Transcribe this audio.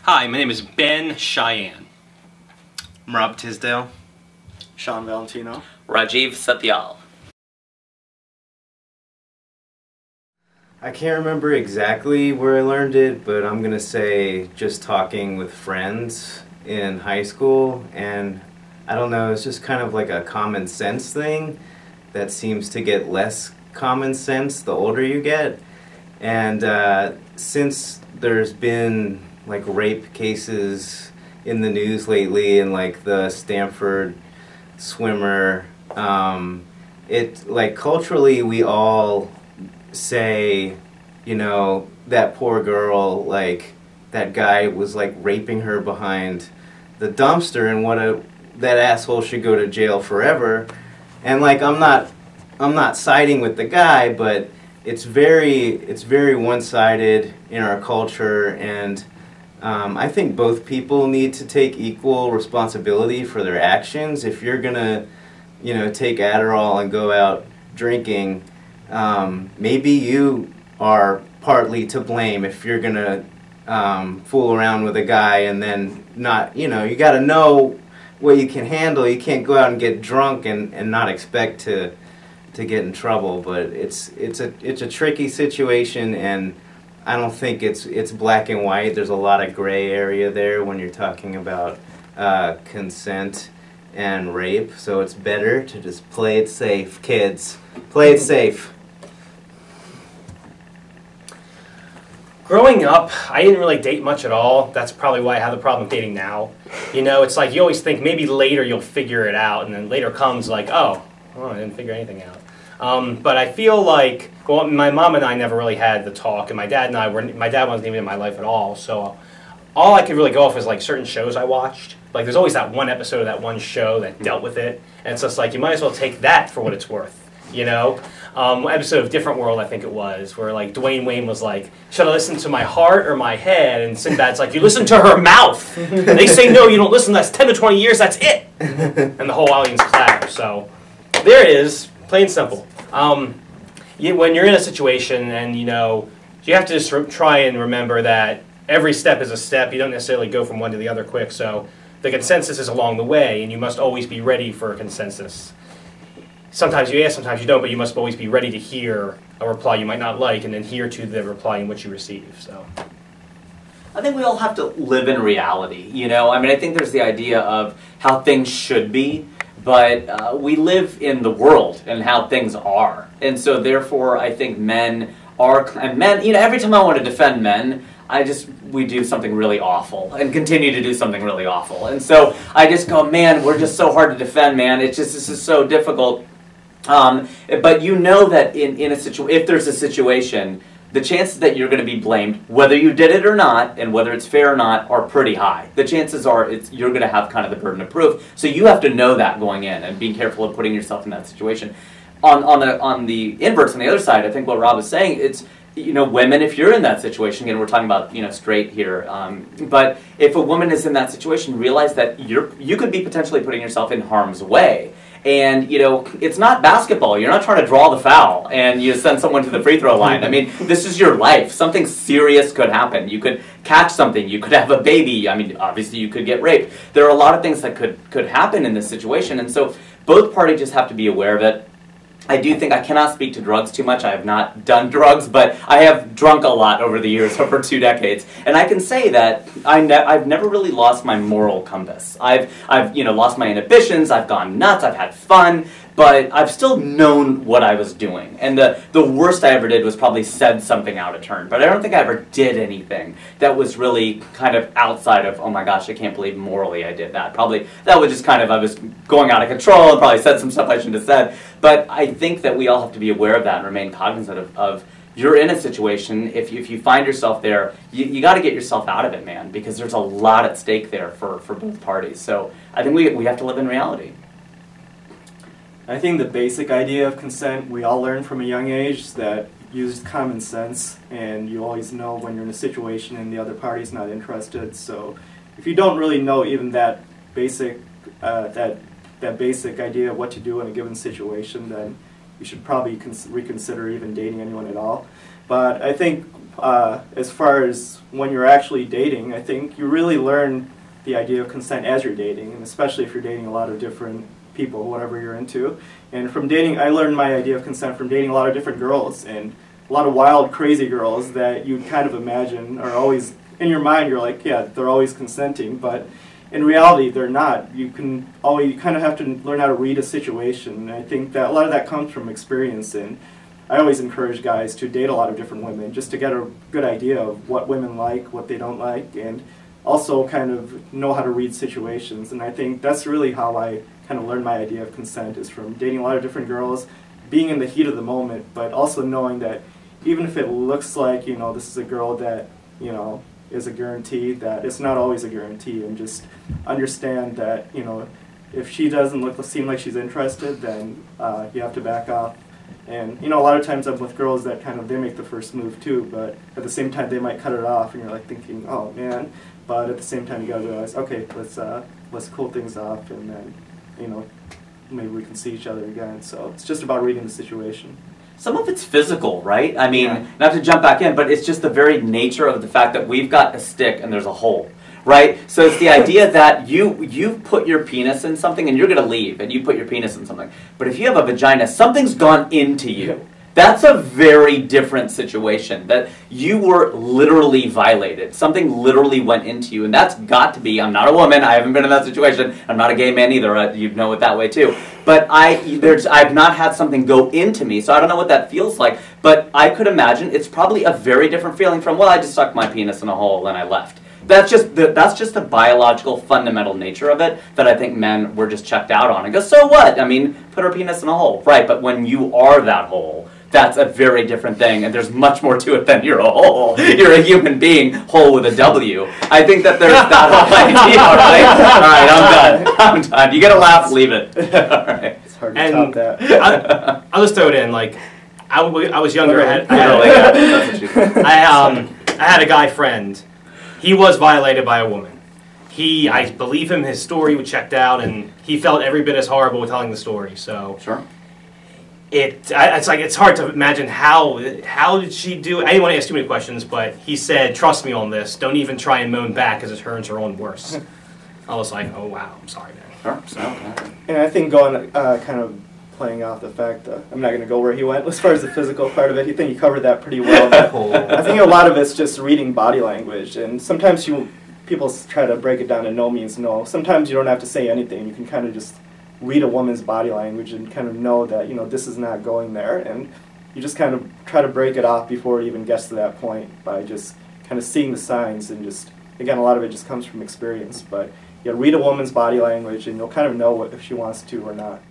Hi, my name is Ben Cheyenne. I'm Rob Tisdale. Sean Valentino. Rajiv Satyal. I can't remember exactly where I learned it, but I'm gonna say just talking with friends in high school, and I don't know, it's just kind of like a common sense thing that seems to get less common sense the older you get. And since there's been like rape cases in the news lately, and like the Stanford swimmer, it like culturally we all say, you know, that poor girl, like that guy was like raping her behind the dumpster, and that asshole should go to jail forever. And like I'm not siding with the guy, but it's very one-sided in our culture, and I think both people need to take equal responsibility for their actions. If you're gonna, you know, take Adderall and go out drinking, maybe you are partly to blame if you're gonna fool around with a guy and then not, you know, you gotta know what you can handle. You can't go out and get drunk and not expect to get in trouble. But it's a tricky situation, and I don't think it's black and white. There's a lot of gray area there when you're talking about consent and rape. So it's better to just play it safe, kids. Play it safe. Growing up, I didn't really date much at all. That's probably why I have the problem dating now. You know, it's like you always think maybe later you'll figure it out, and then later comes like, oh, I didn't figure anything out. But I feel like, well, my mom and I never really had the talk, and my dad wasn't even in my life at all, so all I could really go off is like certain shows I watched. Like there's always that one episode of that one show that dealt with it, and it's just like you might as well take that for what it's worth, you know? Episode of Different World, I think it was, where like Dwayne Wayne was like, should I listen to my heart or my head? And Sinbad's like, you listen to her mouth. And they say, no, you don't listen, that's 10 to 20 years, that's it. And the whole audience claps. So there it is, plain and simple. When you're in a situation and, you know, you have to just try and remember that every step is a step. You don't necessarily go from one to the other quick. So the consensus is along the way, and you must always be ready for a consensus. Sometimes you ask, sometimes you don't, but you must always be ready to hear a reply you might not like and then hear to the reply in which you receive. So, I think we all have to live in reality, you know? I mean, I think there's the idea of how things should be, but we live in the world and how things are. And so therefore, I think men, you know, every time I want to defend men, we do something really awful and continue to do something really awful. And so I just go, man, we're just so hard to defend, man. This is so difficult. But you know that if there's a situation, the chances that you're going to be blamed, whether you did it or not, and whether it's fair or not, are pretty high. The chances are you're going to have kind of the burden of proof. So you have to know that going in and being careful of putting yourself in that situation. On the inverse, on the other side, I think what Rob is saying, it's, you know, women, if you're in that situation, again, we're talking about, you know, straight here, but if a woman is in that situation, realize that you could be potentially putting yourself in harm's way. And, you know, it's not basketball. You're not trying to draw the foul and you send someone to the free throw line. I mean, this is your life. Something serious could happen. You could catch something. You could have a baby. I mean, obviously you could get raped. There are a lot of things that could happen in this situation. And so both parties just have to be aware of it. I do think I cannot speak to drugs too much. I have not done drugs, but I have drunk a lot over the years, over 2 decades. And I can say that I've never really lost my moral compass. I've you know, lost my inhibitions, I've gone nuts, I've had fun, but I've still known what I was doing. And the worst I ever did was probably said something out of turn. But I don't think I ever did anything that was really kind of outside of, oh my gosh, I can't believe morally I did that. Probably that was just kind of, I was going out of control and probably said some stuff I shouldn't have said. But I think that we all have to be aware of that and remain cognizant of you're in a situation, if you find yourself there, you got to get yourself out of it, man, because there's a lot at stake there for both parties. So I think we have to live in reality. I think the basic idea of consent, we all learn from a young age that use common sense, and you always know when you're in a situation and the other party's not interested. So if you don't really know even that basic that basic idea of what to do in a given situation, then you should probably reconsider even dating anyone at all. But I think as far as when you're actually dating, I think you really learn the idea of consent as you're dating, and especially if you're dating a lot of different people, whatever you're into. And from dating, I learned my idea of consent from dating a lot of different girls, and a lot of wild, crazy girls that you kind of imagine are always, in your mind, you're like, yeah, they're always consenting, but in reality, they're not. You kind of have to learn how to read a situation, and I think that a lot of that comes from experience, and I always encourage guys to date a lot of different women just to get a good idea of what women like, what they don't like, and also kind of know how to read situations. And I think that's really how I kind of learned my idea of consent, is from dating a lot of different girls, being in the heat of the moment, but also knowing that even if it looks like, you know, this is a girl that, you know, is a guarantee, that it's not always a guarantee, and just understand that, you know, if she doesn't seem like she's interested, then you have to back off. And, you know, a lot of times I'm with girls that kind of, they make the first move too, but at the same time they might cut it off, and you're like thinking, oh man, but at the same time you gotta realize, okay, let's cool things off, and then, you know, maybe we can see each other again. So it's just about reading the situation. Some of it's physical, right? I mean, Yeah. not to jump back in, but it's just the very nature of the fact that we've got a stick and there's a hole, right? So it's the idea that you put your penis in something and you're going to leave, and you put your penis in something. But if you have a vagina, something's gone into you. That's a very different situation, that you were literally violated. Something literally went into you, and that's got to be, I'm not a woman, I haven't been in that situation, I'm not a gay man either, you know it that way too. But I've not had something go into me, so I don't know what that feels like, but I could imagine it's probably a very different feeling from, well, I just stuck my penis in a hole and I left. That's just the biological, fundamental nature of it that I think men were just checked out on. And go, so what? I mean, put our penis in a hole. Right, but when you are that hole, that's a very different thing, and there's much more to it than you're a hole. You're a human being, whole with a W. I think that there's that whole idea, right? All right, I'm done. You get a laugh, leave it. All right. It's hard to top that. I'll just throw it in. Like, I was younger. I had a guy friend. He was violated by a woman. I believe him. His story was checked out, and he felt every bit as horrible with telling the story. So Sure. It's hard to imagine how did she do it. I didn't want to ask too many questions, but he said, "Trust me on this. Don't even try and moan back, because it hurts her own worse." I was like, "Oh wow, I'm sorry, man." Sure. And I think going kind of playing off the fact that I'm not going to go where he went as far as the physical part of it. I think he covered that pretty well. I think a lot of it's just reading body language, and sometimes people try to break it down to no means no. Sometimes you don't have to say anything. You can kind of just read a woman's body language and kind of know that, you know, this is not going there, and you just kind of try to break it off before it even gets to that point by just kind of seeing the signs, and just, again, a lot of it just comes from experience, but yeah, read a woman's body language and you'll kind of know if she wants to or not.